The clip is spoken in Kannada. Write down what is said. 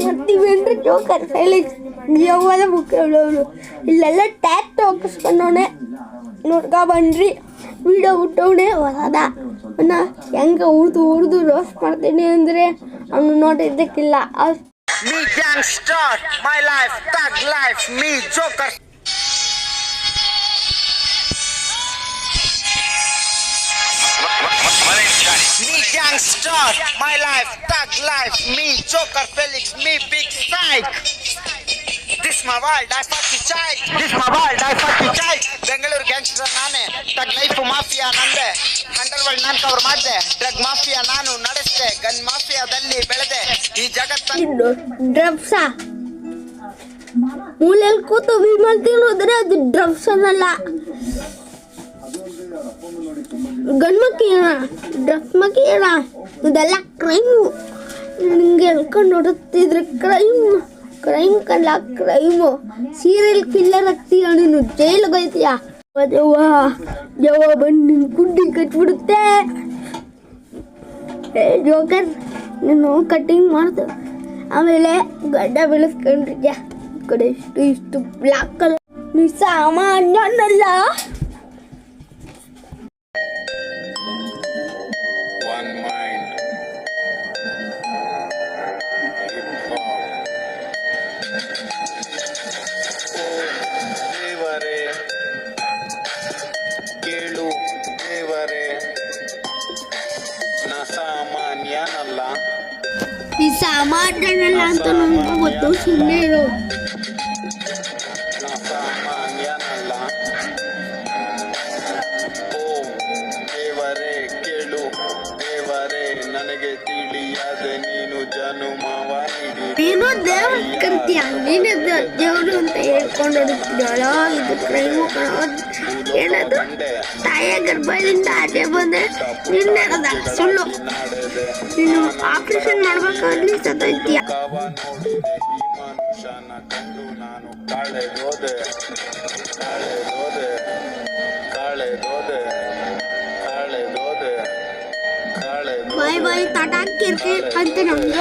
ಬರ್ತೀವಿ ಅಂದ್ರೆ ಜೋಕರ್ ಫೆಲಿಕ್ಸ್ ಯಾವಾಗ ಮುಖ್ಯವರು ಇಲ್ಲೆಲ್ಲ ಟ್ಯಾಕ್ಟ್ ಹಾಕಿಸ್ಕೊಂಡವನೆ ನೋಡ್ಕ ಬನ್ರಿ ವಿಡಿಯೋ ಬಿಟ್ಟವನೆ ಹೊಸದ ಹೆಂಗೆ ಉರ್ದು ರೋಸ್ಟ್ ಮಾಡ್ತೀನಿ ಅಂದರೆ ಅವನು ನೋಡಿದ್ದಕ್ಕಿಲ್ಲ. Me gangster, my life, thug life, me joker. Me gangster, my life, thug life, me joker Felix, me big psych. This my world, I fuck you child. This my world, I fuck you child. Bengaluru gangster ನಾನೇ, ಥಗ್ ಲೈಫ್ ಮಾಫಿಯಾ ನಂದೆ, ಅಂಡರ್ವರ್ಲ್ಡ್ ನಾನು ಕವರ್ ಮಾಡಿದೆ, ಡ್ರಗ್ ಮಾಫಿಯಾ ನಾನು ನಡೆಸಿದೆ, ಗನ್ ಮಾಫಿಯಾದಲ್ಲಿ ಬೆಳೆದೆ, ಈ ಜಗತ್ತನ್ನು ಡ್ರಗ್ಸ ಮೂಲೆಯಲ್ಲಿ ಕೂತು ವಿಮಲ್ ತಿನ್ನೋದ್ರೆ ಅದು ಡ್ರಗ್ಸ್ ಅನ್ನಲ್ಲ. ಗಂಡ್ಮಕ್ಕಿನ ಡ್ರಗ್ಸ್ ಮಕ್ಕಿನ ಇದೆಲ್ಲ ಕ್ರೈಮು. ನಿಂಗೆ ಹೇಳ್ಕೊಂಡು ನೋಡುತ್ತಿದ್ರೆ ಕ್ರೈಮ್ ಕಲ್ಲ ಕ್ರೈಮು. ಸೀರಿಯಲ್ ಕಿಲ್ಲರ್ ಆಗ್ತೀಯ ನೀನು, ಜೈಲಿಗೆ ಹೋಯ್ತೀಯ. ಜವ ಬಂದು ಕುಂಡಿ ಕಟ್ಬಿಡುತ್ತೆ. ಜೋಕರ್ ನೀನು ಕಟ್ಟಿಂಗ್ ಮಾಡ್ದು ಆಮೇಲೆ ಗಡ್ಡ ಬೆಳೆಸ್ಕೊಂಡ್ರಿದ್ಯಾ ಕಡೆ ಇಷ್ಟು ಬ್ಲಾಕ್ ಕಲರ್. ನೀ ಸಾಮಾನ್ಯನಲ್ಲ. ಕೇಳು ದೇವರೇ, ನಾ ಸಾಮಾನ್ಯನಲ್ಲ. ಈ ಸಾಮಾನ್ಯನಲ್ಲ ಅಂತ ನನಗೂ ಗೊತ್ತು, ಸುಮ್ಮನೆ ಇರು. ನಾ ಸಾಮಾನ್ಯನಲ್ಲ. ಓ ದೇವರೇ ಕೇಳು ದೇವರೇ, ನನಗೆ ತಿಳಿಯದೆ ನೀನು ಜನುಮವ ನೀಡಿ. ನೀನು ದೇವ್ರ ಕರಿತೀಯ, ನೀನು ದೇವರು ಅಂತ ಹೇಳ್ಕೊಂಡು ಹೊಡಿತಿದ್ದಾಳ. ಇದು ಕ್ರೈಮು ಏನದು ತಾಯಿಯ ಗರ್ಭದಿಂದ ಆಚೆ ಬಂದೆ ನಿನ್ನೆರದ ಸುಳ್ಳು. ನೀನು ಆಪರೇಷನ್ ಮಾಡ್ಬೇಕಾಗ್ಲಿ ಸತ್ತೋಯ್ತೀಯ. ಈ ಮನುಷ್ಯನ ಕಂಡು ನಾನು ಕಳೆದೋದೆ ಕಳೆದೋದೆ ಕಳೆದೋದೆ ಕಳೆದೋದೆ ಕಳೆದೋದೆ. ಬಾಯ್ ಬಾಯ್ ಟಾಟಾ ಕಿರ್ಕಿ ಅಂತ ನಮ್ಗೆ